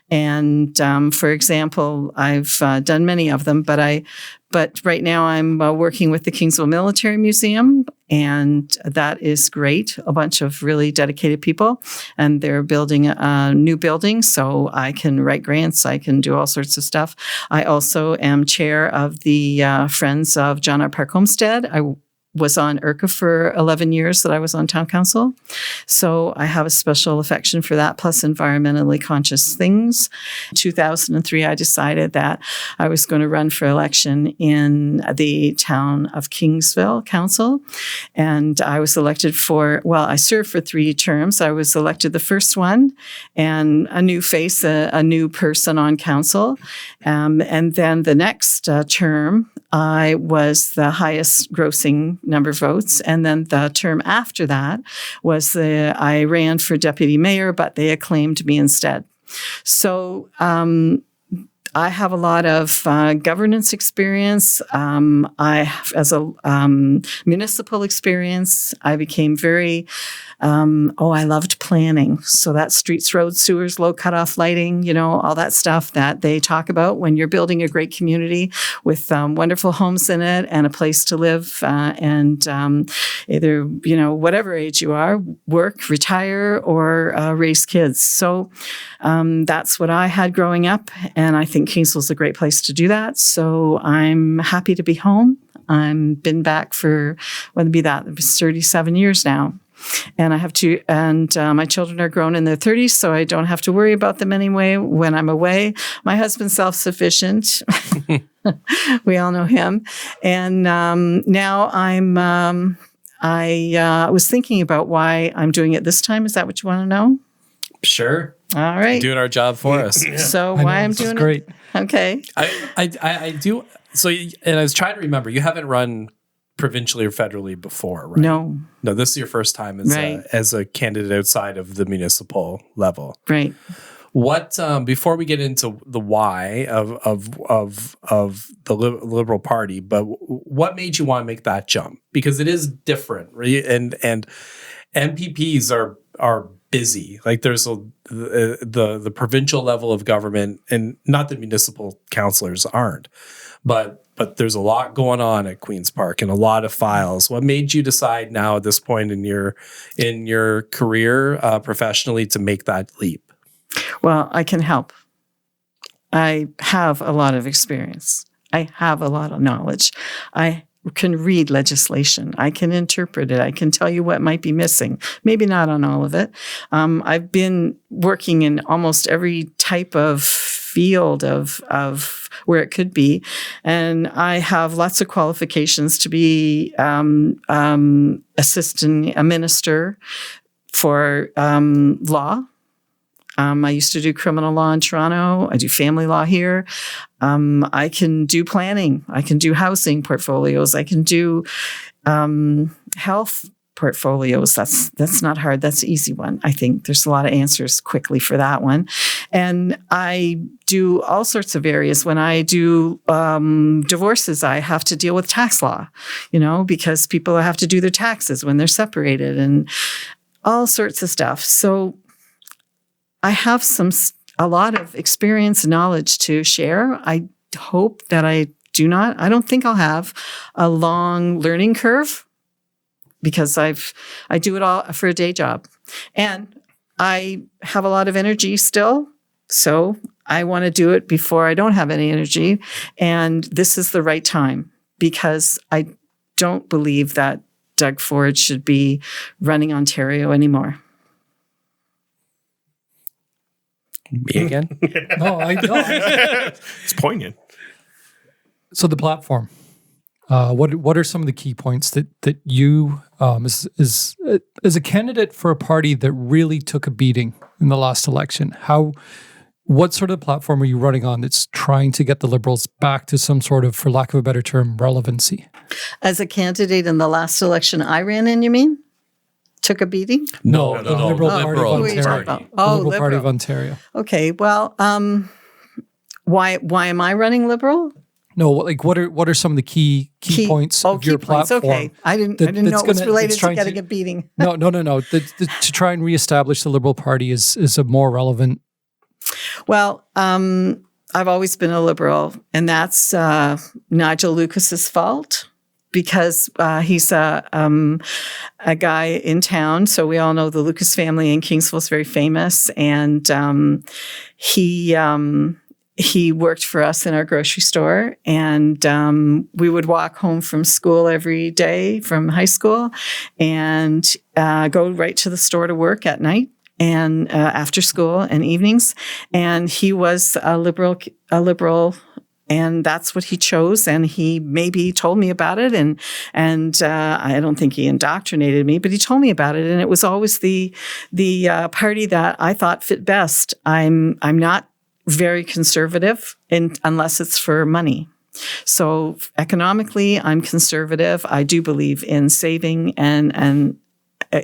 And for example, I've done many of them, but right now I'm working with the Kingsville Military Museum, and that is great. A bunch of really dedicated people, and they're building a new building, so I can write grants. I can do all sorts of stuff. I also am chair of the Friends of John R. Park Homestead. was on IRCA for 11 years that I was on town council. So I have a special affection for that, plus environmentally conscious things. In 2003, I decided that I was going to run for election in the town of Kingsville Council. And I was elected I served for 3 terms. I was elected the first one, and a new face, a new person on council. And then the next term, I was the highest grossing number of votes. And then the term after that was I ran for deputy mayor, but they acclaimed me instead. So I have a lot of governance experience. I have, as a municipal experience, I became very, I loved planning. So that's streets, roads, sewers, low cutoff lighting, all that stuff that they talk about when you're building a great community with wonderful homes in it and a place to live and either, whatever age you are, work, retire, or raise kids. So that's what I had growing up. And I think Kingsville's a great place to do that. So I'm happy to be home. I've been back for, it was 37 years now. And I have two, and my children are grown in their 30s, so I don't have to worry about them anyway when I'm away. My husband's self-sufficient. We all know him. And now I was thinking about why I'm doing it this time. Is that what you want to know? Sure. All right. Doing our job for us. So why I'm doing great. it? Okay. I do. So, and I was trying to remember, you haven't run provincially or federally before, right? No, this is your first time as a candidate outside of the municipal level. Right. What before we get into the why of the Liberal Party, but what made you want to make that jump? Because it is different, right? And MPPs are busy. Like there's the provincial level of government, and not that municipal councillors aren't, but there's a lot going on at Queen's Park and a lot of files. What made you decide now at this point in your career professionally to make that leap? Well, I can help. I have a lot of experience. I have a lot of knowledge. I can read legislation. I can interpret it. I can tell you what might be missing. Maybe not on all of it. I've been working in almost every type of field of where it could be. And I have lots of qualifications to be assistant a minister for law. I used to do criminal law in Toronto. I do family law here. I can do planning. I can do housing portfolios. I can do health portfolios. That's not hard. That's the easy one. I think there's a lot of answers quickly for that one. And I do all sorts of areas. When I do divorces, I have to deal with tax law, because people have to do their taxes when they're separated and all sorts of stuff. So I have a lot of experience and knowledge to share. I hope that I don't think I'll have a long learning curve because I do it all for a day job. And I have a lot of energy still. So I want to do it before I don't have any energy. And this is the right time because I don't believe that Doug Ford should be running Ontario anymore. Me again? No, I don't. It's poignant. So the platform. What are some of the key points that you, as a candidate for a party that really took a beating in the last election, what sort of platform are you running on that's trying to get the Liberals back to some sort of, for lack of a better term, relevancy? As a candidate in the last election I ran in, you mean? Took a beating? No, the Liberal Party of Ontario. Oh, Liberal Party of Ontario. Okay, well, why am I running Liberal? No, what are some of the key points of your platform? Okay, I didn't know it was related to getting a beating. No. To try and reestablish the Liberal Party is a more relevant. Well, I've always been a Liberal, and that's Nigel Lucas's fault. Because he's a guy in town. So we all know the Lucas family in Kingsville is very famous. And he he worked for us in our grocery store, and we would walk home from school every day from high school and go right to the store to work at night and after school and evenings. And he was a liberal, and that's what he chose. And he maybe told me about it, and I don't think he indoctrinated me, but he told me about it. And it was always the party that I thought fit best. I'm not very conservative unless it's for money. So economically, I'm conservative. I do believe in saving, and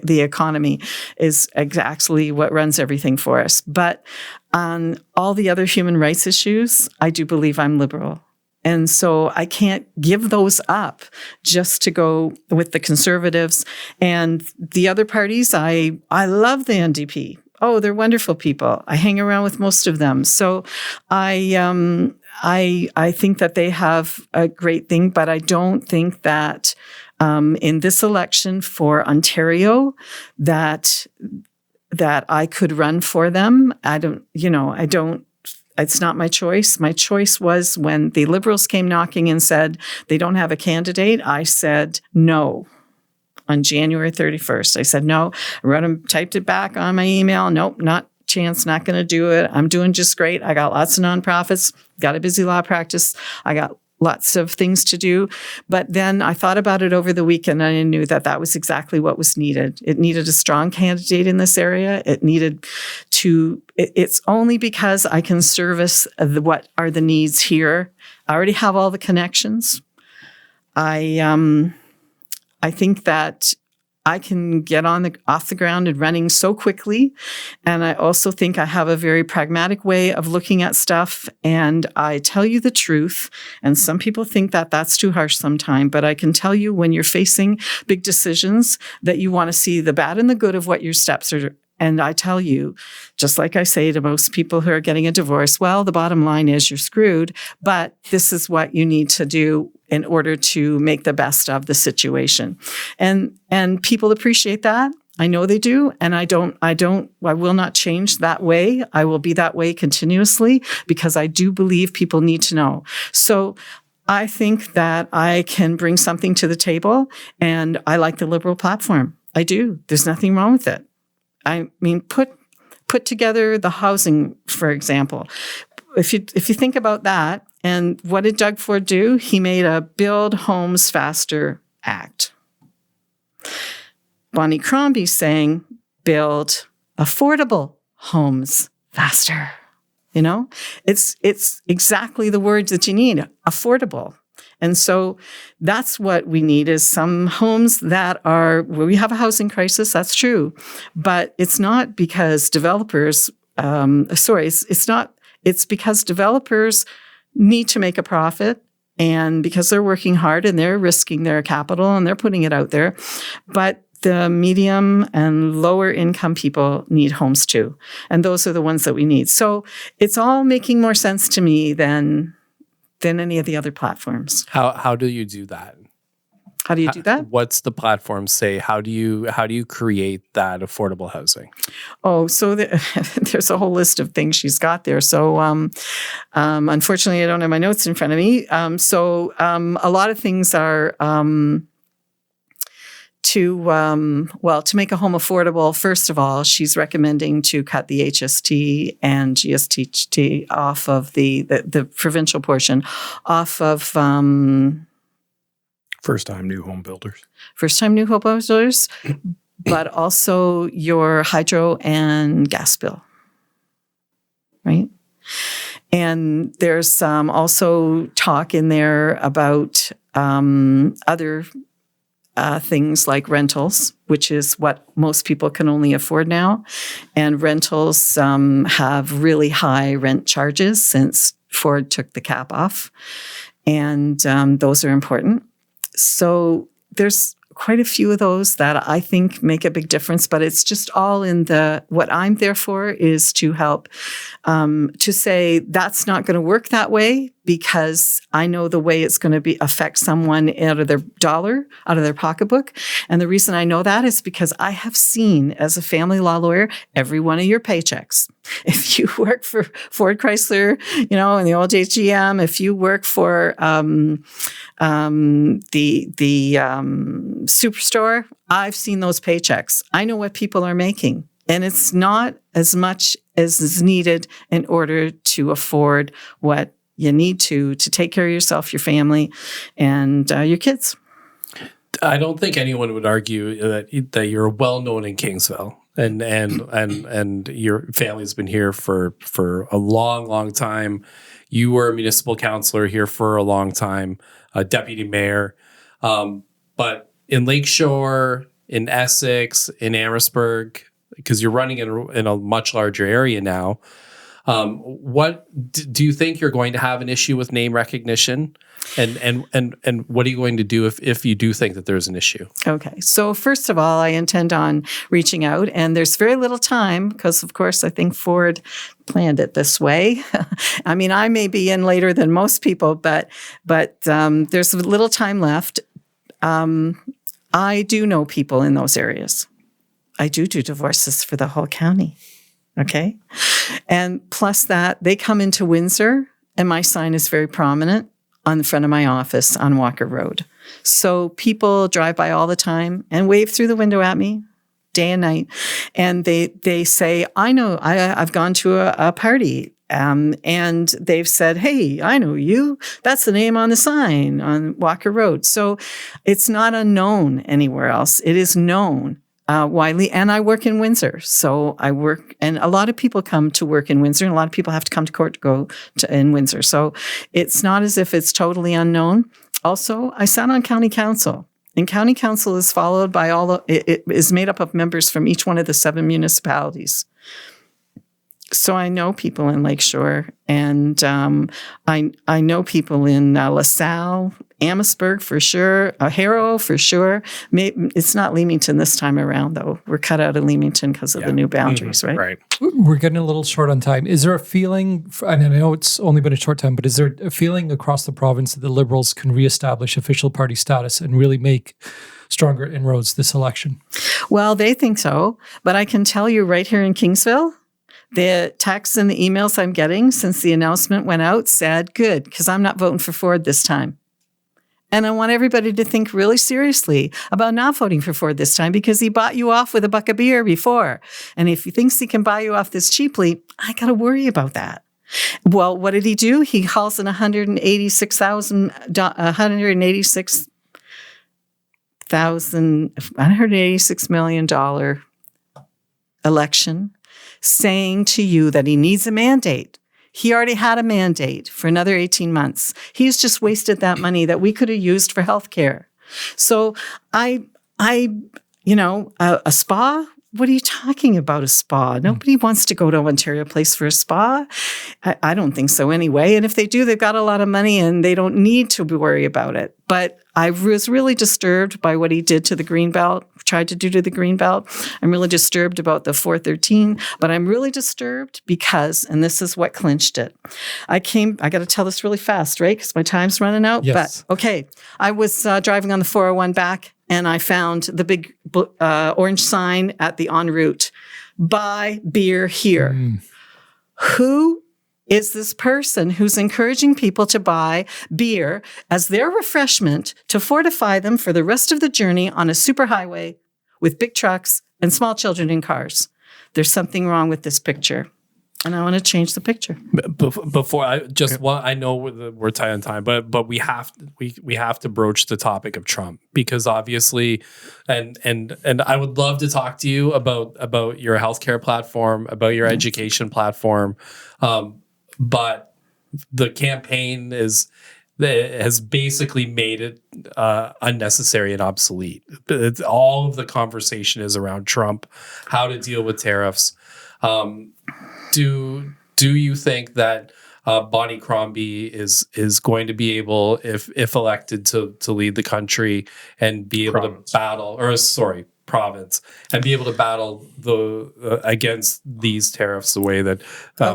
the economy is exactly what runs everything for us. But on all the other human rights issues, I do believe I'm liberal. And so I can't give those up just to go with the conservatives. And the other parties, I love the NDP. Oh, they're wonderful people. I hang around with most of them. So I think that they have a great thing, but I don't think that in this election for Ontario that I could run for them. It's not my choice. My choice was when the Liberals came knocking and said they don't have a candidate, I said no. On January 31st, I said no. I typed it back on my email. Nope, not chance, not going to do it. I'm doing just great. I got lots of nonprofits, got a busy law practice. I got lots of things to do. But then I thought about it over the weekend, and I knew that was exactly what was needed. It needed a strong candidate in this area. It's only because I can service what are the needs here. I already have all the connections. I think that I can get off the ground and running so quickly. And I also think I have a very pragmatic way of looking at stuff. And I tell you the truth. And some people think that that's too harsh sometimes. But I can tell you when you're facing big decisions that you want to see the bad and the good of what your steps are. And I tell you, just like I say to most people who are getting a divorce, well, the bottom line is you're screwed, but this is what you need to do in order to make the best of the situation. And people appreciate that. I know they do. And I will not change that way. I will be that way continuously because I do believe people need to know. So I think that I can bring something to the table, and I like the Liberal platform. I do. There's nothing wrong with it. I mean, put together the housing, for example. If you think about that, and what did Doug Ford do? He made a Build Homes Faster Act. Bonnie Crombie's saying, build affordable homes faster. You know, it's exactly the words that you need, affordable. And so that's what we need is some homes that are, where we have a housing crisis, that's true. But it's not because developers, it's because developers need to make a profit, and because they're working hard and they're risking their capital and they're putting it out there. But the medium and lower income people need homes too. And those are the ones that we need. So it's all making more sense to me than any of the other platforms. How do you do that? How do you do that? What's the platform say? How do you create that affordable housing? Oh, so there's a whole list of things she's got there. So unfortunately, I don't have my notes in front of me. So a lot of things are to make a home affordable. First of all, she's recommending to cut the HST and GST off of the provincial portion off of first-time new home builders. First-time new home builders, but also your hydro and gas bill, right? And there's also talk in there about other things like rentals, which is what most people can only afford now. And rentals have really high rent charges since Ford took the cap off. And those are important. So there's quite a few of those that I think make a big difference, but it's just all in what I'm there for is to help to say that's not going to work that way, because I know the way it's going to affect someone out of their dollar, out of their pocketbook. And the reason I know that is because I have seen, as a family law lawyer, every one of your paychecks. If you work for Ford Chrysler, in the old HGM, if you work for the Superstore, I've seen those paychecks. I know what people are making. And it's not as much as is needed in order to afford what you need to take care of yourself, your family, and your kids. I don't think anyone would argue that you're well known in Kingsville, and your family's been here for a long time. You were a municipal councillor here for a long time, a deputy mayor, but in Lakeshore, in Essex, in Amherstburg, because you're running in a much larger area now. What do you think you're going to have an issue with name recognition, and what are you going to do if you do think that there's an issue? Okay, so first of all, I intend on reaching out, and there's very little time because, of course, I think Ford planned it this way. I mean, I may be in later than most people, but there's little time left. I do know people in those areas. I do divorces for the whole county. Okay. And plus that, they come into Windsor, and my sign is very prominent on the front of my office on Walker Road. So people drive by all the time and wave through the window at me day and night. And they say, I know, I've gone to a party. And they've said, hey, I know you. That's the name on the sign on Walker Road. So it's not unknown anywhere else. It is known. Widely, and I work in Windsor. So I work, and a lot of people come to work in Windsor, and a lot of people have to come to court to go in Windsor. So it's not as if it's totally unknown. Also, I sat on county council, and county council is followed by it is made up of members from each one of the 7 municipalities. So I know people in Lakeshore, and I know people in LaSalle, Amherstburg for sure, Harrow for sure. It's not Leamington this time around, though. We're cut out of Leamington because of the new boundaries, right? Right. We're getting a little short on time. Is there a feeling, and I know it's only been a short time, but is there a feeling across the province that the Liberals can reestablish official party status and really make stronger inroads this election? Well, they think so, but I can tell you right here in Kingsville, the texts and the emails I'm getting since the announcement went out said, good, because I'm not voting for Ford this time. And I want everybody to think really seriously about not voting for Ford this time because he bought you off with a buck of beer before. And if he thinks he can buy you off this cheaply, I got to worry about that. Well, what did he do? He calls an $186 million election, saying to you that he needs a mandate. He already had a mandate for another 18 months. He's just wasted that money that we could have used for healthcare. So a spa? What are you talking about, a spa? Nobody wants to go to Ontario Place for a spa. I don't think so anyway. And if they do, they've got a lot of money and they don't need to worry about it. But I was really disturbed by what he did to the Greenbelt, tried to do to the Greenbelt. I'm really disturbed about the 413, but I'm really disturbed because, and this is what clinched it. I got to tell this really fast, right? Because my time's running out. Yes. But okay, I was driving on the 401 back, and I found the big orange sign at the en route. Buy beer here. Who is this person who's encouraging people to buy beer as their refreshment to fortify them for the rest of the journey on a superhighway with big trucks and small children in cars? There's something wrong with this picture. And I want to change the picture. Before I just want, I know we're tight on time, but we have to broach the topic of Trump because obviously, and I would love to talk to you about your healthcare platform, about your education platform, but the campaign has basically made it unnecessary and obsolete. All of the conversation is around Trump, how to deal with tariffs. Do you think that Bonnie Crombie is going to be able, if elected, to lead the country and be able to battle, province and be able to battle against these tariffs the way that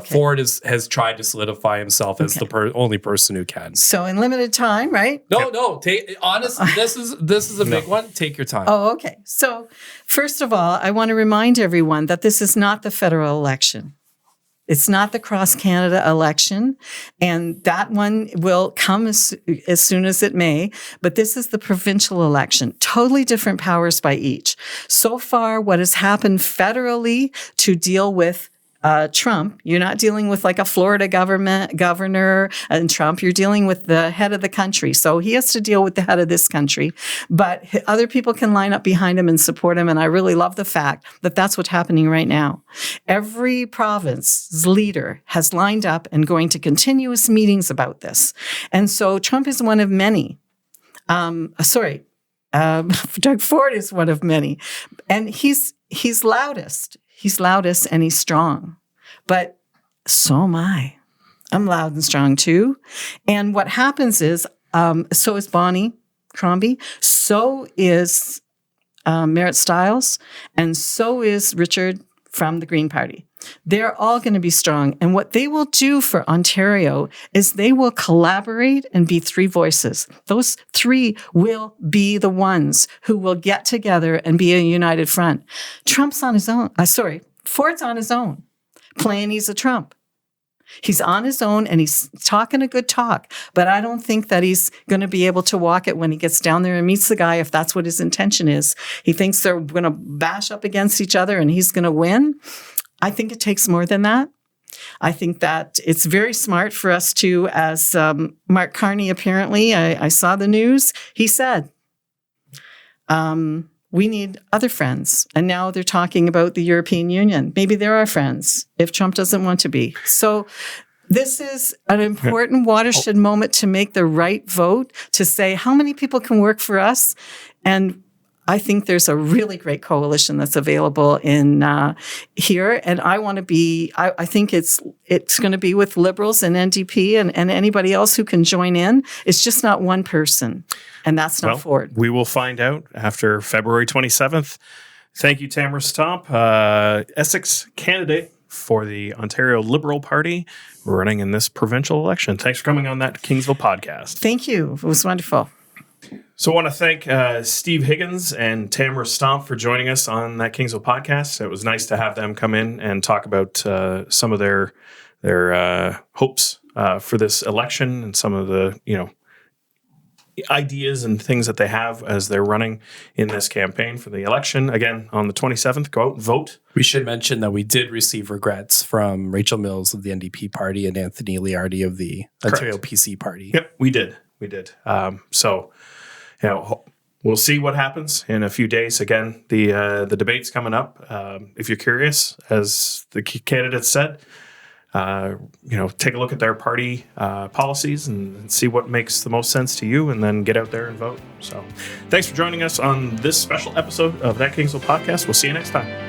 Ford has tried to solidify himself as the only person who can. So in limited time, right? No. This is a big one. Take your time. Oh, okay. So first of all, I want to remind everyone that this is not the federal election. It's not the cross-Canada election, and that one will come as soon as it may, but this is the provincial election. Totally different powers by each. So far, what has happened federally to deal with Trump, you're not dealing with like a Florida governor and Trump, you're dealing with the head of the country. So he has to deal with the head of this country, but other people can line up behind him and support him. And I really love the fact that that's what's happening right now. Every province's leader has lined up and going to continuous meetings about this. And so Trump is one of many. Doug Ford is one of many. And he's loudest. He's loudest and he's strong, but so am I. I'm loud and strong too. And what happens is, so is Bonnie Crombie, so is Merritt Stiles, and so is Richard from the Green Party. They're all going to be strong. And what they will do for Ontario is they will collaborate and be three voices. Those three will be the ones who will get together and be a united front. Trump's on his own. Ford's on his own, playing he's a Trump. He's on his own and he's talking a good talk, but I don't think that he's going to be able to walk it when he gets down there and meets the guy if that's what his intention is. He thinks they're going to bash up against each other and he's going to win. I think it takes more than that. I think that it's very smart for us to, as Mark Carney apparently, I saw the news, he said, we need other friends. And now they're talking about the European Union. Maybe they're our friends if Trump doesn't want to be. So this is an important watershed moment to make the right vote, to say how many people can work for us. And I think there's a really great coalition that's available in here. And I want to be, I think it's going to be with Liberals and NDP and anybody else who can join in. It's just not one person. And that's not Ford. We will find out after February 27th. Thank you, Tamara Stomp, Essex candidate for the Ontario Liberal Party, running in this provincial election. Thanks for coming on That Kingsville Podcast. Thank you. It was wonderful. So I want to thank Steve Higgins and Tamara Stomp for joining us on That Kingsville Podcast. It was nice to have them come in and talk about some of their hopes for this election and some of the, ideas and things that they have as they're running in this campaign for the election. Again, on the 27th, go out and vote. We should mention that we did receive regrets from Rachel Mills of the NDP party and Anthony Liardi of the Ontario PC party. Yep, we did. So, we'll see what happens in a few days. Again, the debate's coming up. If you're curious, as the candidates said, take a look at their party policies and see what makes the most sense to you, and then get out there and vote. So thanks for joining us on this special episode of That Kingsville Podcast. We'll see you next time.